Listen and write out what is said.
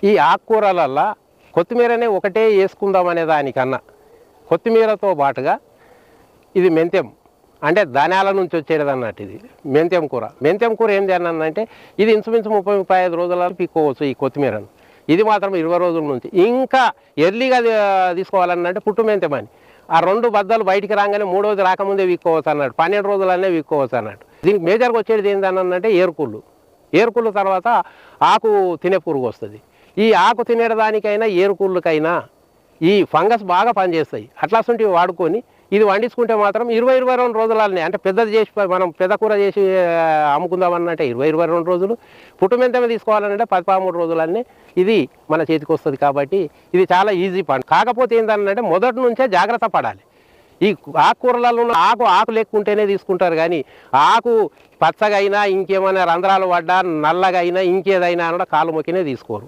ఈ ఆకుకూరలల్లో కొత్తిమీరనే ఒకటే వేసుకుందాం అనే దానికన్నా కొత్తిమీరతో పాటుగా ఇది మెంతెం అంటే ధాన్యాల నుంచి వచ్చేది అన్నట్టు. ఇది మెంతెం కూర ఏం చేయాలంటే ఇది ఇంచుమించు 30-35 రోజులలో పీక్కోవచ్చు ఈ కొత్తిమీరను. ఇది మాత్రం 20 రోజుల నుంచి. ఇంకా ఎర్లీగా తీసుకోవాలన్నంటే పుట్టు మెంతెం అని ఆ 2 బద్దలు బయటికి రాగానే 3వది రాకముందే వీక్కోవచ్చు అన్నాడు. 12 రోజులనే వీక్కోవచ్చు అన్నట్టు. దీనికి మేజర్గా వచ్చేది ఏంటనంటే ఏరుకుళ్ళు తర్వాత ఆకు తినే పురుగు వస్తుంది. ఈ ఆకు తినేదానికైనా ఏరుకుళ్ళకైనా ఈ ఫంగస్ బాగా పనిచేస్తాయి. అట్లాంటివి వాడుకొని ఇది వండించుకుంటే మాత్రం 20-22 రోజులనే అంటే పెద్దది చేసి మనం పెద్ద కూర చేసి అమ్ముకుందామన్నంటే 20-22 రోజులు, పుట్టు మెంతమే తీసుకోవాలంటే 10-13 రోజులన్నీ ఇది మన చేతికి వస్తుంది. కాబట్టి ఇది చాలా ఈజీ పని. కాకపోతే ఏంటంటే మొదటి నుంచే జాగ్రత్త పడాలి. ఈ ఆకుకూరలలో ఆకు లేకుంటేనే తీసుకుంటారు, కానీ ఆకు పచ్చగా అయినా ఇంకేమైనా రంధ్రాలు పడ్డా నల్లగా అయినా ఇంకేదైనా కూడా కాలు మొక్కినే తీసుకోరు.